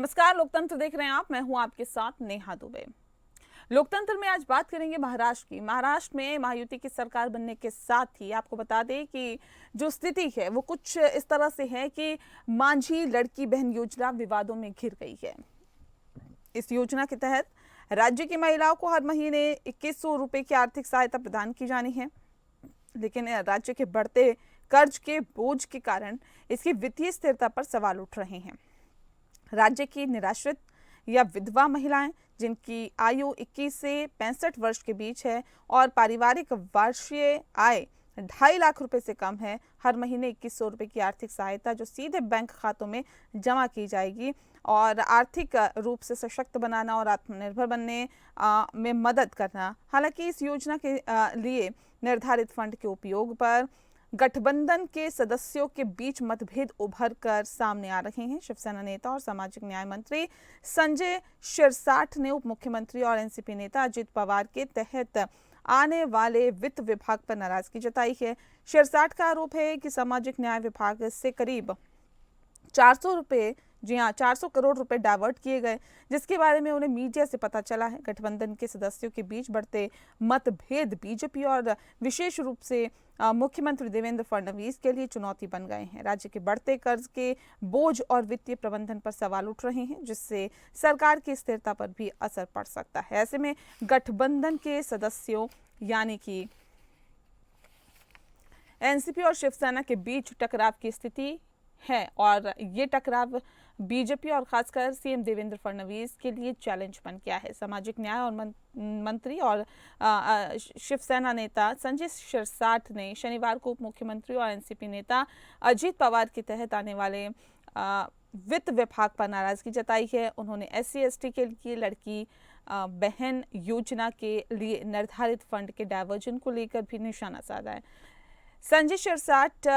नमस्कार, लोकतंत्र देख रहे हैं आप। मैं हूं आपके साथ नेहा दुबे। लोकतंत्र में आज बात करेंगे महाराष्ट्र की। महाराष्ट्र में महायुति की सरकार बनने के साथ ही आपको बता दें कि जो स्थिति है वो कुछ इस तरह से है कि मांझी लड़की बहन योजना विवादों में घिर गई है। इस योजना के तहत राज्य की महिलाओं को हर महीने 2100 रुपए की आर्थिक सहायता प्रदान की जानी है, लेकिन राज्य के बढ़ते कर्ज के बोझ के कारण इसकी वित्तीय स्थिरता पर सवाल उठ रहे हैं। राज्य की निराश्रित या विधवा महिलाएं जिनकी आयु 21 से 65 वर्ष के बीच है और पारिवारिक वार्षिक आय 2.5 लाख रुपए से कम है, हर महीने 2100 रुपए की आर्थिक सहायता जो सीधे बैंक खातों में जमा की जाएगी और आर्थिक रूप से सशक्त बनाना और आत्मनिर्भर बनने में मदद करना। हालांकि इस योजना के लिए निर्धारित फंड के उपयोग पर गठबंधन के सदस्यों के बीच मतभेद उभर कर सामने आ रहे हैं। शिवसेना नेता और सामाजिक न्याय मंत्री संजय शिरसाठ ने उप मुख्यमंत्री और एनसीपी नेता अजित पवार के तहत आने वाले वित्त विभाग पर नाराजगी जताई है। शिरसाठ का आरोप है कि सामाजिक न्याय विभाग से करीब 400 रुपए, जी हाँ 400 करोड़ रुपए डाइवर्ट किए गए, जिसके बारे में उन्हें मीडिया से पता चला है। गठबंधन के सदस्यों के बीच बढ़ते मतभेद बीजेपी और विशेष रूप से मुख्यमंत्री देवेंद्र फडणवीस के लिए चुनौती बन गए हैं। राज्य के बढ़ते कर्ज के बोझ और वित्तीय प्रबंधन पर सवाल उठ रहे हैं, जिससे सरकार की स्थिरता पर भी असर पड़ सकता है। ऐसे में गठबंधन के सदस्यों यानी कि एनसीपी और शिवसेना के बीच टकराव की स्थिति है और ये टकराव बीजेपी और खासकर सीएम देवेंद्र फडणवीस के लिए चैलेंज बन गया है। सामाजिक न्याय और मंत्री और शिवसेना नेता संजय शिरसाठ ने शनिवार को उप मुख्यमंत्री और एनसीपी नेता अजित पवार के तहत आने वाले वित्त विभाग पर नाराजगी जताई है। उन्होंने SC/ST के लिए लड़की बहन योजना के लिए निर्धारित फंड के डायवर्जन को लेकर भी निशाना साधा है। संजय शिरसाठ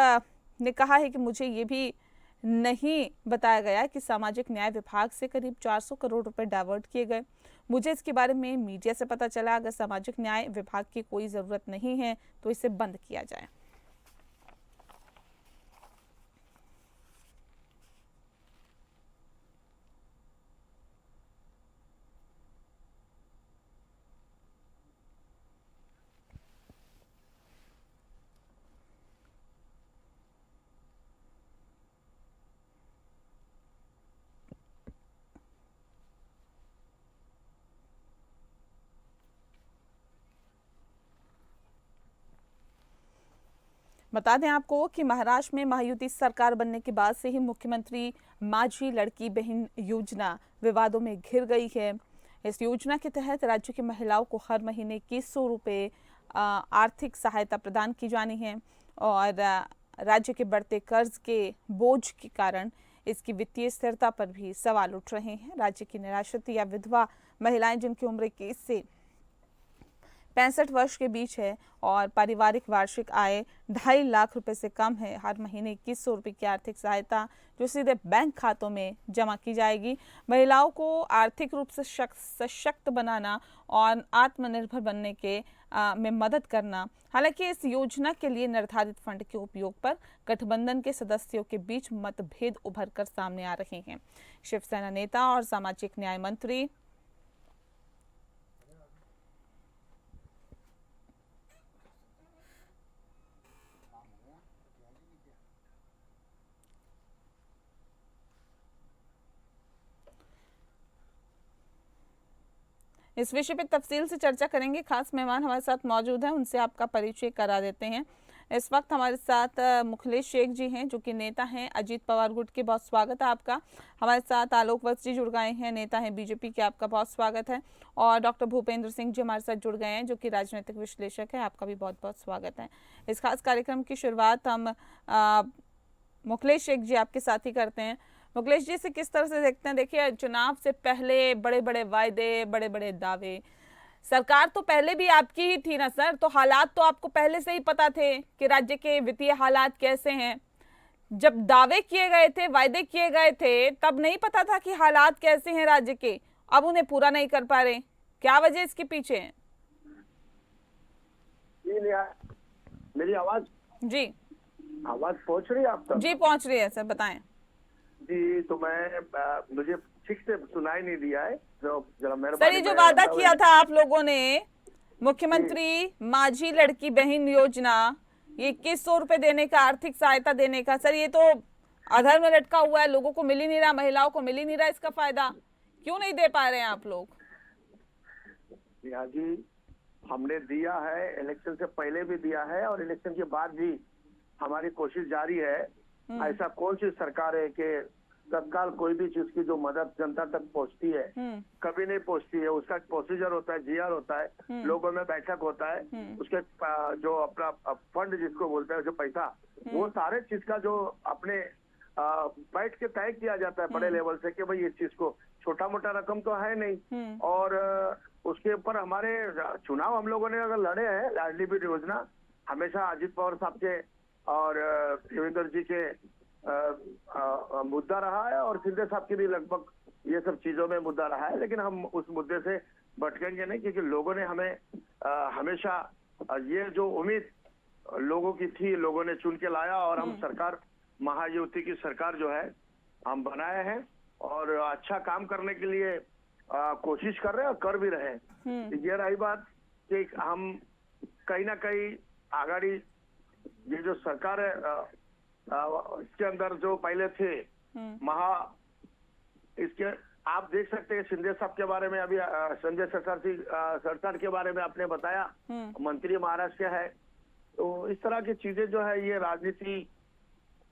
ने कहा है कि मुझे ये भी नहीं बताया गया कि सामाजिक न्याय विभाग से करीब 400 करोड़ रुपए डाइवर्ट किए गए। मुझे इसके बारे में मीडिया से पता चला। अगर सामाजिक न्याय विभाग की कोई ज़रूरत नहीं है तो इसे बंद किया जाए। बता दें आपको कि महाराष्ट्र में महायुति सरकार बनने के बाद से ही मुख्यमंत्री मांझी लड़की बहन योजना विवादों में घिर गई है। इस योजना के तहत राज्य की महिलाओं को हर महीने 2100 रुपए आर्थिक सहायता प्रदान की जानी है और राज्य के बढ़ते कर्ज के बोझ के कारण इसकी वित्तीय स्थिरता पर भी सवाल उठ रहे हैं। राज्य की निराश्रित या विधवा महिलाएं जिनकी उम्र 21 से 65 वर्ष के बीच है और पारिवारिक वार्षिक आय 2.5 लाख रुपए से कम है, हर महीने 2100 रुपए की आर्थिक सहायता जो सीधे बैंक खातों में जमा की जाएगी। महिलाओं को आर्थिक रूप से सशक्त बनाना और आत्मनिर्भर बनने के में मदद करना। हालांकि इस योजना के लिए निर्धारित फंड के उपयोग पर गठबंधन के सदस्यों के बीच मतभेद उभर कर सामने आ रहे हैं। शिवसेना नेता और सामाजिक न्याय मंत्री इस विषय पर तफसील से चर्चा करेंगे। खास मेहमान हमारे साथ मौजूद हैं, उनसे आपका परिचय करा देते हैं। इस वक्त हमारे साथ मुखलेश शेख जी हैं जो कि नेता हैं अजीत पवार गुट के। बहुत स्वागत है आपका। हमारे साथ आलोक वत्स जी जुड़ गए हैं, नेता हैं बीजेपी के, आपका बहुत स्वागत है। और डॉक्टर भूपेंद्र सिंह जी हमारे साथ जुड़ गए हैं जो कि राजनीतिक विश्लेषक है, आपका भी बहुत बहुत स्वागत है। इस खास कार्यक्रम की शुरुआत हम मुखलेश शेख जी आपके साथ ही करते हैं। मुखलेश जी से किस तरह से देखते हैं? देखिए, चुनाव से पहले बड़े बड़े वायदे, बड़े बड़े दावे, सरकार तो पहले भी आपकी ही थी ना सर, तो हालात तो आपको पहले से ही पता थे कि राज्य के वित्तीय हालात कैसे हैं। जब दावे किए गए थे, वायदे किए गए थे, तब नहीं पता था कि हालात कैसे हैं राज्य के। अब उन्हें पूरा नहीं कर पा रहे, क्या वजह इसके पीछे है? मेरी आवाज जी आवाज पहुंच रही है आप तक? जी पहुंच रही है सर, बताएं। जी, तो मुझे ठीक से सुनाई नहीं दिया है, जो जरा मेरे सर ये जो वादा किया था आप लोगों ने, मुख्यमंत्री माझी लड़की बहन योजना, ये 2100 रुपए देने का, आर्थिक सहायता देने का, सर ये तो आधार में लटका हुआ है, लोगों को मिल ही नहीं रहा, महिलाओं को मिल ही नहीं रहा इसका फायदा, क्यों नहीं दे पा रहे हैं आप लोग? नेहा जी, हमने दिया है, इलेक्शन से पहले भी दिया है और इलेक्शन के बाद भी हमारी कोशिश जारी है। ऐसा कौन सी सरकार है कि तत्काल कोई भी चीज की जो मदद जनता तक पहुंचती है, कभी नहीं पहुंचती है। उसका प्रोसीजर होता है, जीआर होता है, लोगों में बैठक होता है, उसके जो अपना फंड जिसको बोलते हैं, जो पैसा, वो सारे चीज का जो अपने बैठ के तय किया जाता है बड़े लेवल से कि भाई इस चीज को, छोटा मोटा रकम तो है नहीं। और उसके ऊपर हमारे चुनाव हम लोगों ने अगर लड़े हैं, लाडली बेटी योजना हमेशा अजीत पवार साहब के और देवेंद्र जी के मुद्दा रहा है और शिंदे साहब की भी लगभग ये सब चीजों में मुद्दा रहा है। लेकिन हम उस मुद्दे से भटकेंगे नहीं, क्योंकि लोगों ने हमें हमेशा ये जो उम्मीद लोगों की थी, लोगों ने चुन के लाया और हम सरकार, महायुति की सरकार जो है हम बनाए हैं और अच्छा काम करने के लिए कोशिश कर रहे हैं और कर भी रहे हैं। ये रही बात कि हम कहीं ना कहीं आगाड़ी, ये जो सरकार है इसके अंदर जो पहले थे इसके आप देख सकते हैं, शिंदे साहब के बारे में अभी संजय सरकार के बारे में आपने बताया, मंत्री महाराष्ट्र के है। तो इस तरह की चीजें जो है, ये राजनीति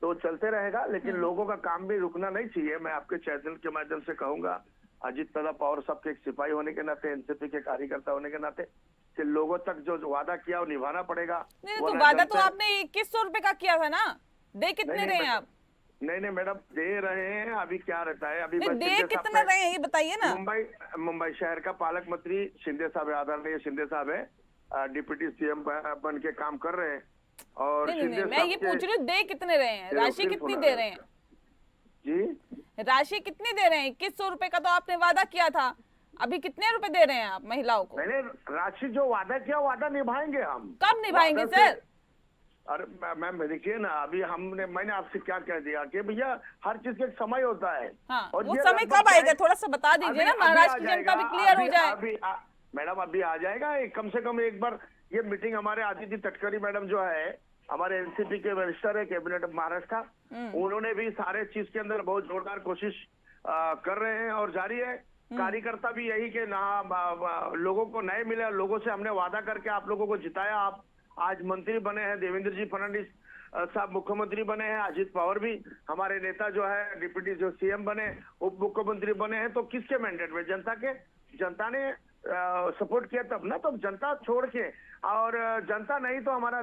तो चलते रहेगा, लेकिन लोगों का काम भी रुकना नहीं चाहिए। मैं आपके चैनल के माध्यम से कहूंगा, अजीत पवार साहब के एक सिपाही होने के नाते, एनसीपी के कार्यकर्ता होने के नाते, कि लोगों तक जो वादा किया वो निभाना पड़ेगा। नहीं तो वादा तो आपने 2100 रुपए का किया था ना, दे कितने रहे हैं आप? नहीं मैडम, दे रहे हैं। अभी क्या रहता है, अभी दे कितने रहे हैं ये बताइए ना। मुंबई शहर का पालक मंत्री शिंदे साहब है, आदरणीय शिंदे साहब है, डिप्टी सीएम बन के काम कर रहे हैं। और नहीं, मैं ये पूछ रही हूँ दे कितने रहे हैं, राशि कितनी दे रहे हैं जी? राशि कितनी दे रहे हैं? 2100 रुपए का तो आपने वादा किया था, अभी कितने रुपए दे रहे हैं आप महिलाओं को? मैंने राशि जो वादा किया, वादा निभाएंगे हम। कब निभाएंगे सर? अरे मैम देखिए ना, अभी मैंने आपसे क्या कह दिया कि भैया हर चीज का एक समय होता है। हाँ, और वो समय कब आएगा थोड़ा सा बता दीजिए ना, महाराष्ट्र की जनता भी क्लियर हो जाए। मैडम अभी आ जाएगा, कम से कम एक बार ये मीटिंग हमारे आदित्य तटकरी मैडम जो है, हमारे एनसीपी के वरिष्ठ है कैबिनेट महाराष्ट्र का, उन्होंने भी सारे चीज के अंदर बहुत जोरदार कोशिश कर रहे हैं और जारी है। कार्यकर्ता भी यही के लोगों को नए मिले, लोगों से हमने वादा करके आप लोगों को जिताया। आप आज मंत्री बने हैं, देवेंद्र जी फडणवीस साहब मुख्यमंत्री बने हैं, अजीत पवार भी हमारे नेता जो है डिप्टी जो सीएम बने, उप मुख्यमंत्री बने हैं। तो किसके मैंडेट में? जनता ने सपोर्ट किया तब ना। तो जनता छोड़ के, और जनता नहीं तो हमारा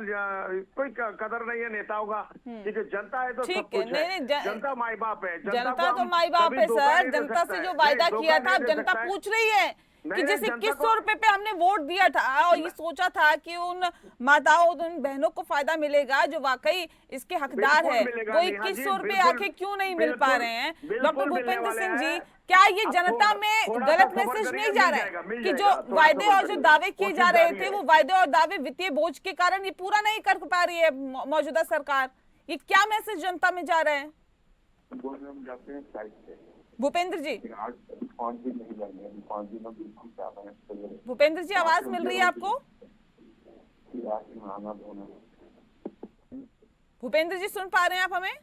कोई कदर नहीं है नेताओं का, क्योंकि जनता है तो सब कुछ है। जनता माई बाप है, जनता तो माई बाप है सर। जनता से जो वायदा किया था, अब जनता पूछ रही है कि जैसे 2100 रुपए पे हमने वोट दिया था और ये सोचा था कि उन माताओं, उन बहनों को फायदा मिलेगा जो वाकई इसके हकदार है, वो 2100 रुपए आखिर क्यों नहीं मिल पा रहे हैं? डॉक्टर भूपेंद्र सिंह जी, क्या ये जनता में गलत मैसेज नहीं जा रहा है कि जो वायदे और जो दावे किए जा रहे थे, वो वायदे और दावे वित्तीय बोझ के कारण ये पूरा नहीं कर पा रही है मौजूदा सरकार? ये क्या मैसेज जनता में जा रहा है भूपेंद्र जी? भूपेंद्र जी, आवाज मिल रही है आपको? भूपेंद्र जी, सुन पा रहे हैं आप हमें?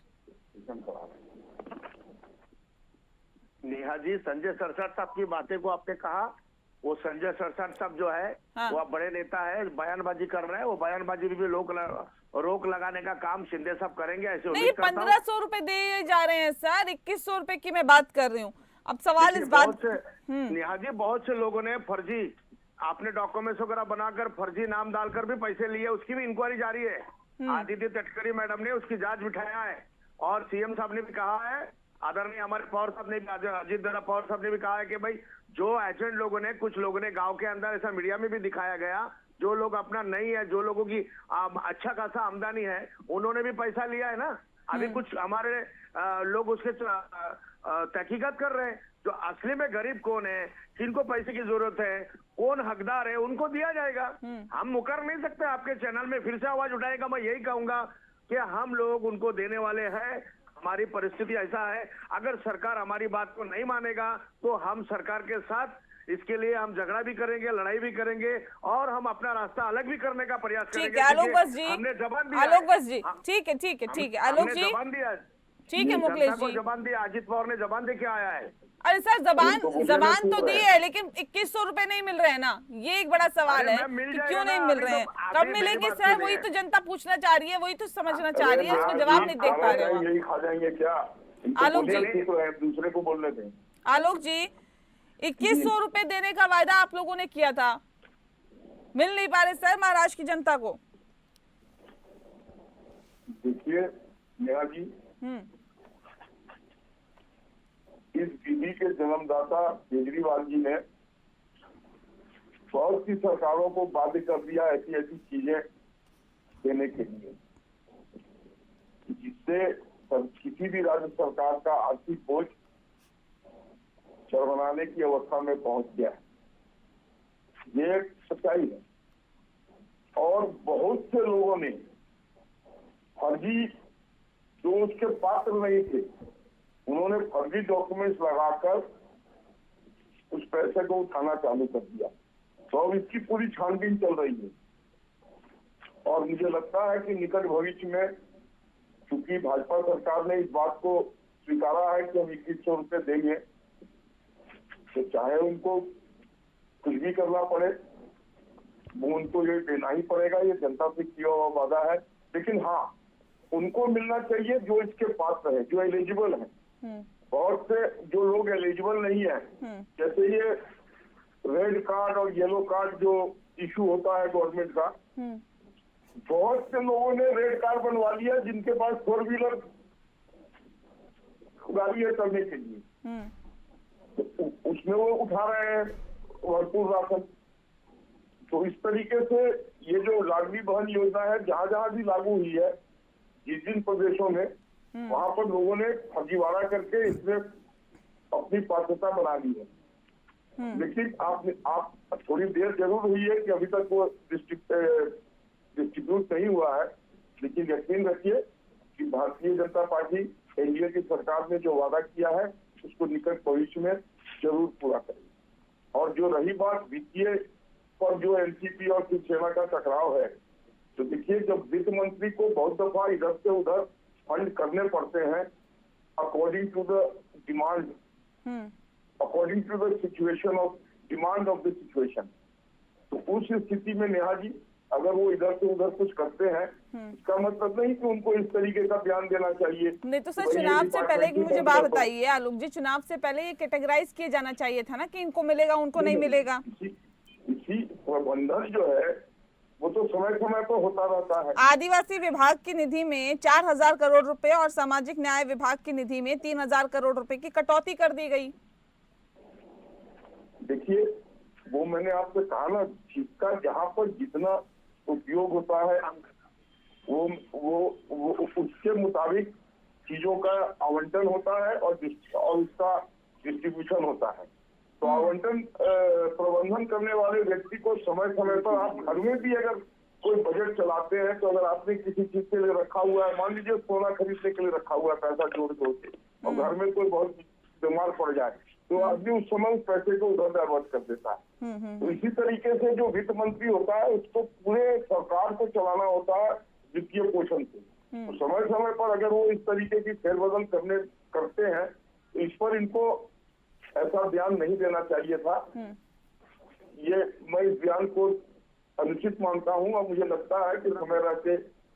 नेहा जी, संजय सरसाट साहब की बातें को आपने कहा, वो संजय सरसाट साहब जो है, हाँ। वो बड़े नेता है, बयानबाजी कर रहे हैं। वो बयानबाजी भी रोक लगाने का काम शिंदे साहब करेंगे, ऐसे नहीं। 1500 रुपए दिए जा रहे हैं सर, 2100 रुपए की मैं बात कर रही हूँ। अब सवाल इस बात, नेहा जी, बहुत से लोगों ने फर्जी, आपने डॉक्यूमेंट्स वगैरह बनाकर फर्जी नाम डालकर भी पैसे लिए, उसकी भी इंक्वायरी जारी है। आदित्य तटकरी मैडम ने उसकी जांच बिठाया है और सीएम साहब ने भी कहा है, आदरणीय हमारे पवार साहब ने भी, अजीत पवार साहब ने भी कहा है कि भाई जो एजेंट लोगों ने, कुछ लोगों ने गांव के अंदर, ऐसा मीडिया में भी दिखाया गया, जो लोग अपना नहीं है, जो लोगों की अच्छा खासा आमदनी है, उन्होंने भी पैसा लिया है ना। अभी कुछ हमारे लोग उसके तहकीकात कर रहे हैं, जो असली में गरीब कौन है, किनको पैसे की जरूरत है, कौन हकदार है, उनको दिया जाएगा। हम मुकर नहीं सकते। आपके चैनल में फिर से आवाज उठाएगा, मैं यही कहूंगा कि हम लोग उनको देने वाले हैं। हमारी परिस्थिति ऐसा है, अगर सरकार हमारी बात को नहीं मानेगा तो हम सरकार के साथ इसके लिए हम झगड़ा भी करेंगे, लड़ाई भी करेंगे और हम अपना रास्ता अलग भी करने का प्रयास करेंगे। ठीक है आलोक बस जी, हमने जबान दिया आलोक बस जी, है। ठीक है ठीक है ठीक है आलोक हमने जी, जबान दिया है, ठीक है मुकेश जनता को जी। जबान दिया, अजित पवार ने जबान दे के आया है। अरे सर जबान तो दी है। है, लेकिन 2100 रुपए नहीं मिल रहे हैं ना, ये एक बड़ा सवाल अरे है मैम, मिल कि जाएगा क्यों नहीं ना, मिल अभी रहे हैं, तो कब अभी मेरी मिलेंगे बात सर, सुनिए। वही तो जनता पूछना चाह रही है, वही तो समझना चाह रही है, इसका जवाब नहीं देख पा रहे हो आप। यही खा जाएंगे क्या? आलोक जी, तो है, दूसरे को बोलने दें। आलोक जी 2100 रुपए देने का वायदा आप लोगों ने किया था, मिल नहीं पा रहे सर महाराष्ट्र की जनता को। देखिए नेहा जी, इस विधि के जन्मदाता केजरीवाल जी ने बहुत सी सरकारों को बाध्य कर दिया ऐसी ऐसी चीजें देने के लिए, जिससे किसी भी राज्य सरकार का आर्थिक बोझ चरमराने की अवस्था में पहुंच गया है। ये एक सच्चाई है। और बहुत से लोगों ने फर्जी, जो उसके पात्र नहीं थे, उन्होंने फर्जी डॉक्यूमेंट्स लगाकर उस पैसे को उठाना चालू कर दिया। तो अब इसकी पूरी छानबीन चल रही है और मुझे लगता है कि निकट भविष्य में, चूंकि भाजपा सरकार ने इस बात को स्वीकारा है कि हम 2100 रुपये देंगे, तो चाहे उनको कुछ भी करना पड़े, वो उनको ये देना ही पड़ेगा, ये जनता से किया हुआ वादा है। लेकिन हाँ, उनको मिलना चाहिए जो इसके पात्र है, जो एलिजिबल है। बहुत से जो लोग एलिजिबल नहीं है, जैसे ये रेड कार्ड और येलो कार्ड जो इशू होता है गवर्नमेंट का, बहुत से लोगों ने रेड कार्ड बनवा लिया जिनके पास 4 व्हीलर गाड़ी है चलने के लिए, तो उसमें वो उठा रहे हैं भरपूर राशन। तो इस तरीके से ये जो लाडली बहन योजना है, जहां जहां भी लागू हुई है, जिन प्रदेशों में, वहां पर लोगों ने फर्जीवाड़ा करके इसमें अपनी पात्रता बना ली है। लेकिन आप थोड़ी देर जरूर हुई है कि अभी तक वो डिस्ट्रीब्यूट नहीं हुआ है, लेकिन यकीन रखिए कि भारतीय जनता पार्टी एनडीए की सरकार ने जो वादा किया है उसको निकट भविष्य में जरूर पूरा करेगी। और जो रही बात वित्तीय पर जो एनसीपी और शिवसेना का टकराव है, तो देखिए, जब वित्त मंत्री को बहुत दफा इधर से उधर फंड करने पड़ते हैं according to the demand, according to the situation of demand of the situation, तो उस स्थिति में नेहा जी, अगर वो इधर से उधर कुछ करते हैं, इसका मतलब नहीं कि उनको इस तरीके का बयान देना चाहिए। नहीं तो सर, चुनाव से पहले की मुझे बात बताइए आलोक जी, चुनाव से पहले ये कैटेगराइज किया जाना चाहिए था ना कि इनको मिलेगा उनको नहीं मिलेगा। इसी प्रबंधन जो है वो तो समय समय पर होता रहता है। आदिवासी विभाग की निधि में 4000 करोड़ रुपए और सामाजिक न्याय विभाग की निधि में 3000 करोड़ रुपए की कटौती कर दी गई। देखिए, वो मैंने आपसे कहा ना, जिसका जहाँ पर जितना उपयोग होता है वो उसके मुताबिक चीजों का आवंटन होता है और उसका डिस्ट्रीब्यूशन होता है। तो आवंटन प्रबंधन करने वाले व्यक्ति को समय समय पर, आप घर में भी अगर कोई बजट चलाते हैं, तो अगर आपने किसी चीज के लिए रखा हुआ है, मान लीजिए सोना खरीदने के लिए रखा हुआ है पैसा जोड़ जोड़ के, और घर में कोई बहुत बीमार पड़ जाए, तो आदमी उस समय उस पैसे को उधर डाइवर्ट कर देता है। तो इसी तरीके से जो वित्त मंत्री होता है, उसको पूरे सरकार को चलाना होता है वित्तीय पोषण से। तो समय समय पर अगर वो इस तरीके की फेरबदल करते हैं, तो इस पर इनको ऐसा बयान नहीं देना चाहिए था। ये मैं इस बयान को अनुचित मानता हूँ और मुझे लगता है कि समय रहते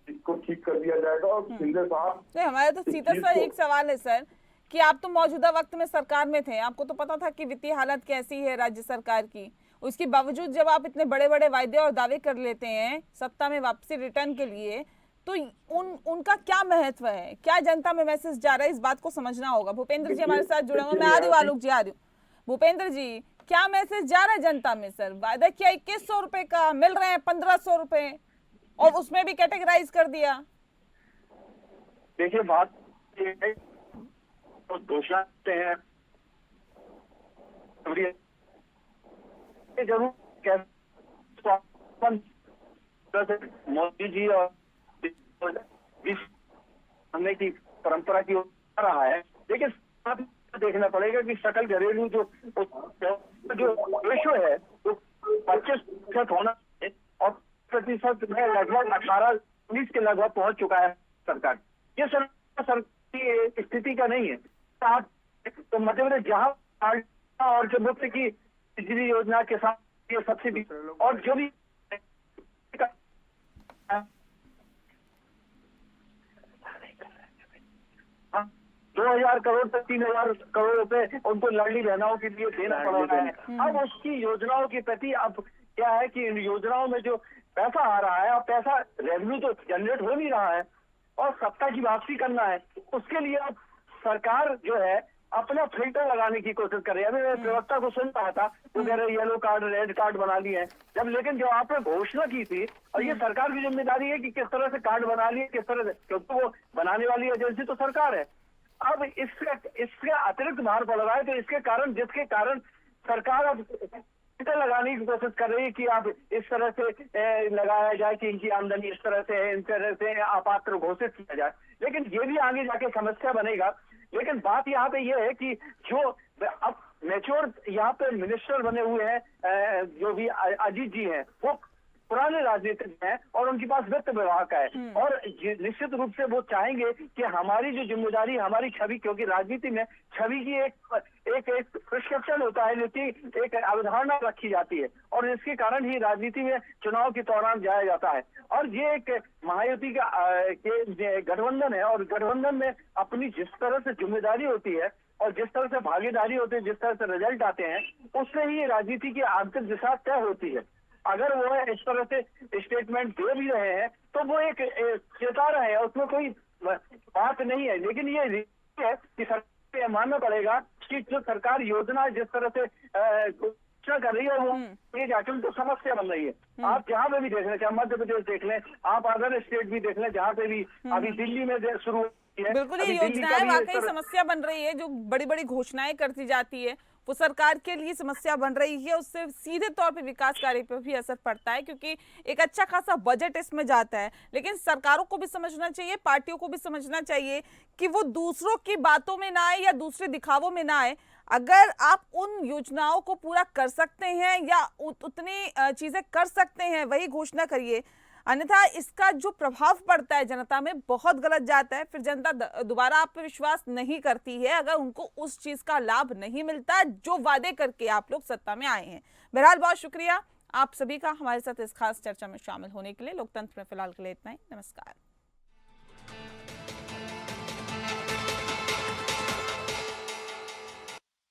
इसको ठीक कर दिया जाएगा। और शिंदे साहब, हमारा तो सीधा सा एक सवाल है सर कि आप तो मौजूदा वक्त में सरकार में थे, आपको तो पता था कि वित्तीय हालत कैसी है राज्य सरकार की, उसके बावजूद जब आप इतने बड़े बड़े वायदे और दावे कर लेते हैं सत्ता में वापसी रिटर्न के लिए, तो उनका क्या महत्व है, क्या जनता में मैसेज जा रहा है, इस बात को समझना होगा। भूपेंद्र जी हमारे साथ जुड़े हुए, मैं आ रही हूँ आलोक जी, आ रही हूँ। भूपेंद्र जी, क्या मैसेज जा रहा है जनता में सर? वायदा किया 2100 रुपए का, मिल रहे हैं 1500 रुपए और उसमें भी कैटेगराइज कर दिया। देखिए, बात तो घोषणा करते हैं जरूर मोदी जी और की परंपरा की ओर आ रहा है, लेकिन देखना पड़ेगा कि सकल घरेलू जो रेशो है वो 25% होना है और प्रतिशत में लगभग 18-19 के लगभग पहुंच चुका है सरकार। ये सरकार की स्थिति का नहीं है। आप तो मध्य प्रदेश जहाँ और जो मुफ्त की बिजली योजना के साथ ये सब्सिडी और जो भी 2000 करोड़ तक 3000 करोड़ रुपए उनको लाडली बहनाओं के लिए देना पड़ रहा है। अब उसकी योजनाओं के प्रति अब क्या है कि इन योजनाओं में जो पैसा आ रहा है, अब पैसा रेवेन्यू तो जनरेट हो नहीं रहा है और सत्ता की वापसी करना है, उसके लिए अब सरकार जो है अपना फिल्टर लगाने की कोशिश कर रही है। अभी मैं प्रवक्ता को सुन रहा था, वो कह रहे येलो कार्ड रेड कार्ड बना लिए हैं, जब लेकिन जो आपने घोषणा की थी, और ये सरकार की जिम्मेदारी है कि किस तरह से कार्ड बना लिए, किस तरह से, क्योंकि वो बनाने वाली एजेंसी तो सरकार है। अब इसका अतिरिक्त भार पड़ रहा है, तो इसके कारण जिसके कारण सरकार अब फिल्टर लगाने की कोशिश कर रही है कि आप इस तरह से लगाया जाए कि इनकी आमदनी इस तरह से है, इन तरह से अपात्र घोषित किया जाए, लेकिन ये भी आगे जाके समस्या बनेगा। लेकिन बात यहाँ पे ये है कि जो अब मैच्योर यहाँ पे मिनिस्टर बने हुए हैं, जो भी अजीत जी हैं, वो पुराने राजनीतिक हैं और उनके पास वित्त विभाग का है और निश्चित रूप से वो चाहेंगे कि हमारी जो जिम्मेदारी, हमारी छवि, क्योंकि राजनीति में छवि की एक प्रिस्क्रिप्शन होता है, जिसकी एक अवधारणा रखी जाती है और इसके कारण ही राजनीति में चुनाव के दौरान जाया जाता है। और ये एक महायुति का के गठबंधन है और गठबंधन में अपनी जिस तरह से जिम्मेदारी होती है और जिस तरह से भागीदारी होती है, जिस तरह से रिजल्ट आते हैं, उससे ही राजनीति की आंतरिक दिशा तय होती है। अगर वो इस तरह से स्टेटमेंट दे भी रहे हैं तो वो एक चेता रहे हैं, उसमें कोई बात नहीं है, लेकिन ये है कि सरकार मानना पड़ेगा कि जो सरकार योजना जिस तरह से घोषणा कर रही है वो ये जाके उनको समस्या बन रही है। आप जहाँ पे भी देख लें, चाहे मध्य प्रदेश देख लें, आप अदर स्टेट भी देख लें, जहाँ पे भी अभी दिल्ली में शुरू है, बिल्कुल ये योजनाएं वाकई समस्या बन रही है। जो बड़ी बड़ी घोषणाएं करती जाती है वो सरकार के लिए समस्या बन रही है, उससे सीधे तौर पे विकास कार्य पे भी असर पड़ता है क्योंकि एक अच्छा खासा बजट इसमें जाता है। लेकिन सरकारों को भी समझना चाहिए, पार्टियों को भी समझना चाहिए कि वो दूसरों की बातों में ना आए या दूसरे दिखावों में ना आए। अगर आप उन योजनाओं को पूरा कर सकते हैं या उतनी चीजें कर सकते हैं वही घोषणा करिए, अन्यथा इसका जो प्रभाव पड़ता है जनता में बहुत गलत जाता है। फिर जनता दोबारा आप पे विश्वास नहीं करती है अगर उनको उस चीज का लाभ नहीं मिलता जो वादे करके आप लोग सत्ता में आए हैं। बहरहाल बहुत शुक्रिया आप सभी का हमारे साथ इस खास चर्चा में शामिल होने के लिए। लोकतंत्र में फिलहाल के लिए इतना ही। नमस्कार।